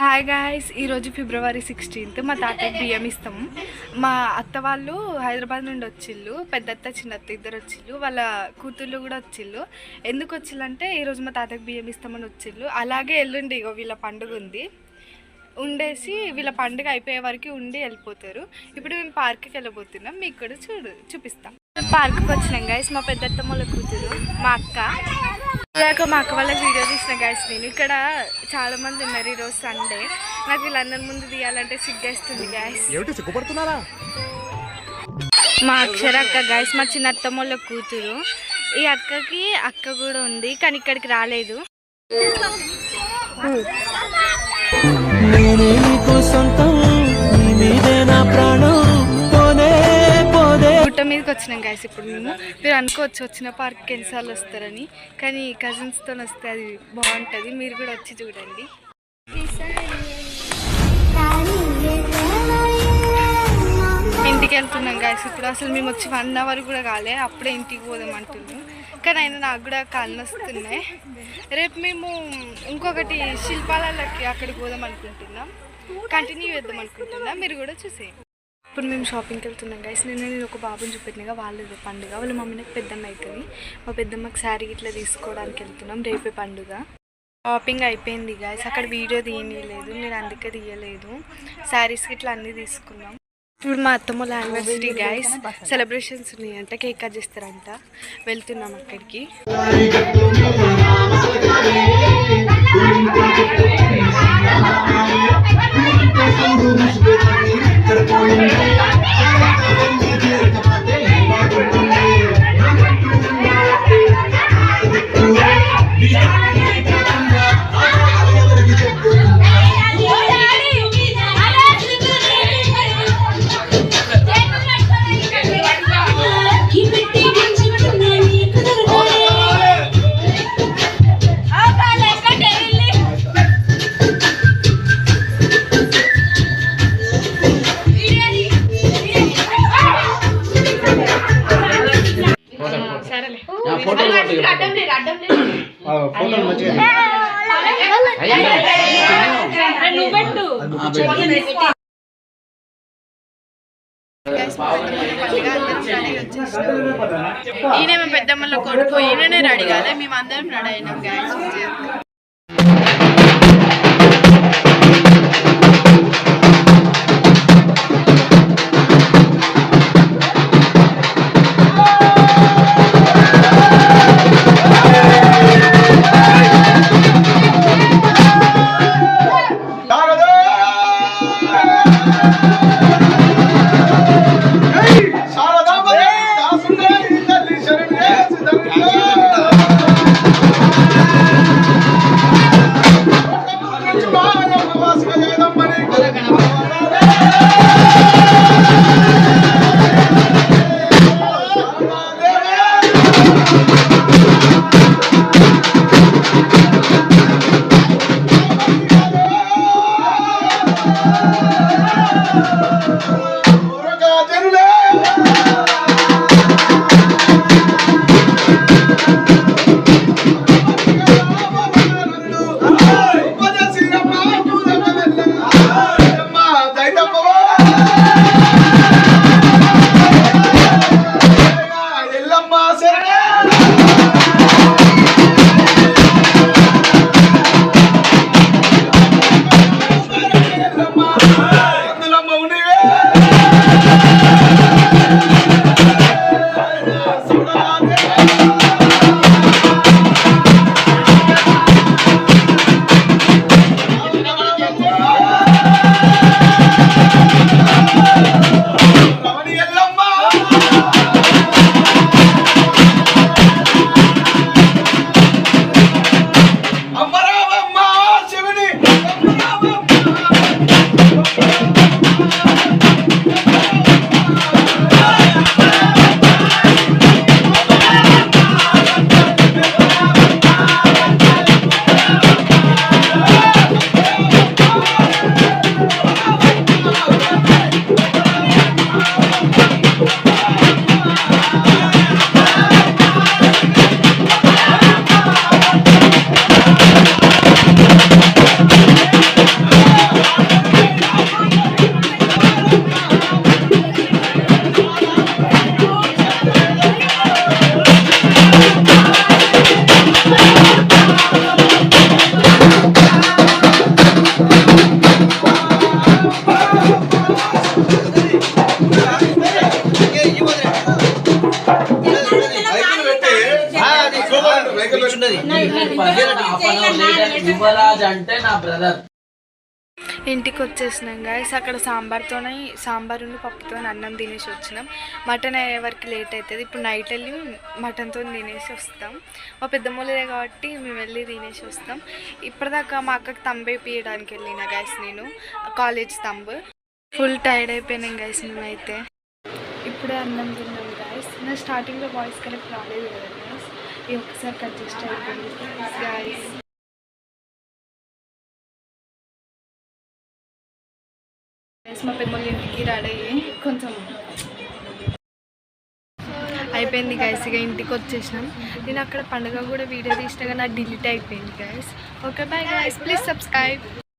Hi guys, ఈరోజు ఫిబ్రవరి 16 మా తాతకి బియ్యం ఇస్తాము. మా అత్త వాళ్ళు హైదరాబాద్ నుండి వచ్చిళ్ళు, పెద్దత్త చిన్నత్త ఇద్దరు వచ్చిళ్ళు, వాళ్ళ కూతుళ్ళు కూడా వచ్చిళ్ళు. ఎందుకు వచ్చిళ్ళంటే ఈరోజు మా తాతకి బియ్యం ఇస్తామని వచ్చిళ్ళు. అలాగే ఎల్లుండి వీళ్ళ పండుగ ఉంది, ఉండేసి వీళ్ళ పండుగ అయిపోయే వరకు ఉండి వెళ్ళిపోతారు. ఇప్పుడు మేము పార్క్కి వెళ్ళబోతున్నాం, మీకు కూడా చూపిస్తాం. పార్క్కి వచ్చినాం గాయస్, మా పెద్దత్తమ్మ వాళ్ళ కూతురు మా అక్క. ఇలాగ మా అక్క వాళ్ళకి వీడియో తీసిన గాయస్. నేను ఇక్కడ చాలా మంది ఉన్నారు, ఈరోజు సండే. నాకు వీళ్ళందరి ముందు తీయాలంటే సిగ్గేస్తుంది గాయస్. మా అక్షర అక్క గాయస్, మా చిన్న అత్తమ్మ వాళ్ళ కూతురు. ఈ అక్కకి అక్క కూడా ఉంది కానీ ఇక్కడికి రాలేదు. గుట్ట మీదకి వచ్చినాం గాయస్. ఇప్పుడు మీరు అనుకోవచ్చు వచ్చిన పార్క్కి ఎన్నిసార్లు వస్తారని, కానీ కజిన్స్తో వస్తే అది బాగుంటుంది. మీరు కూడా వచ్చి చూడండి. ఇంటికి వెళ్తున్నాం గాయస్. ఇప్పుడు అసలు మేము వచ్చి 1 అవర్ కూడా కాలే, అప్పుడే ఇంటికి పోదాం అంటున్నాం. కానీ అయినా నాకు కూడా కాళ్ళు వస్తున్నాయి. రేపు మేము ఇంకొకటి శిల్పాలకి అక్కడికి పోదాం అనుకుంటున్నాం, కంటిన్యూ చేద్దాం అనుకుంటున్నాం. మీరు కూడా చూసేయండి. ఇప్పుడు మేము షాపింగ్కి వెళ్తున్నాం గైస్. నేను ఒక బాబుని చూపెట్టినగా, వాళ్ళది పండుగ. వాళ్ళ మమ్మీ నాకు పెద్దమ్మ అవుతుంది. మా పెద్దమ్మకి శారీ ఇట్లా తీసుకోవడానికి వెళ్తున్నాం, రేపే పండుగ. షాపింగ్ అయిపోయింది గైస్, అక్కడ వీడియో తీయలేదు, నేను అందుకే తీయలేదు. శారీస్కి ఇట్లా అన్నీ తీసుకున్నాం. ఇప్పుడు మా అత్తమ్మ యానివర్సరీ గైస్, సెలబ్రేషన్స్ ఉన్నాయంట, కేక్ కట్ చేస్తారంట, వెళ్తున్నాం అక్కడికి. ఈయన మేము పెద్దమ్మలో కొడుకు, ఈయననే రెడీ కాలే, మేము అందరం రెడీ అయినాం గ్యాస్. రాజ్ అంటే నా బ్రదర్. ఇంటికి వచ్చేసినాం గాయస్. అక్కడ సాంబార్ పప్పుతో అన్నం తినేసి వచ్చినాం. మటన్ అయ్యే వరకు లేట్ అవుతుంది. ఇప్పుడు నైట్ వెళ్ళి మటన్తో తినేసి వస్తాం. మా పెద్దమ్మలే కాబట్టి మేము వెళ్ళి తినేసి వస్తాం. ఇప్పటిదాకా మా అక్కకి తంబేపియడానికి వెళ్ళిన గాయస్, నేను కాలేజ్ తంబు. ఫుల్ టైర్డ్ అయిపోయినాం గాయస్ మేమైతే. ఇప్పుడే అన్నం తిన్నాం గాయస్. నా స్టార్టింగ్లో వాయిస్ కరెక్ట్ రాలేదు కదా గాయస్, ఈ ఒక్కసారి అడ్జస్ట్ అయిపోయింది గాయస్. మా పెద్దమ్మ ఇంటికి రెడీ అయ్యి కొంచెం అయిపోయింది గైస్. ఇక ఇంటికి వచ్చేసినాం. నేను అక్కడ పండుగ కూడా వీడియో తీసినా కానీ నాకు డిలీట్ అయిపోయింది guys. Okay bye guys, please subscribe.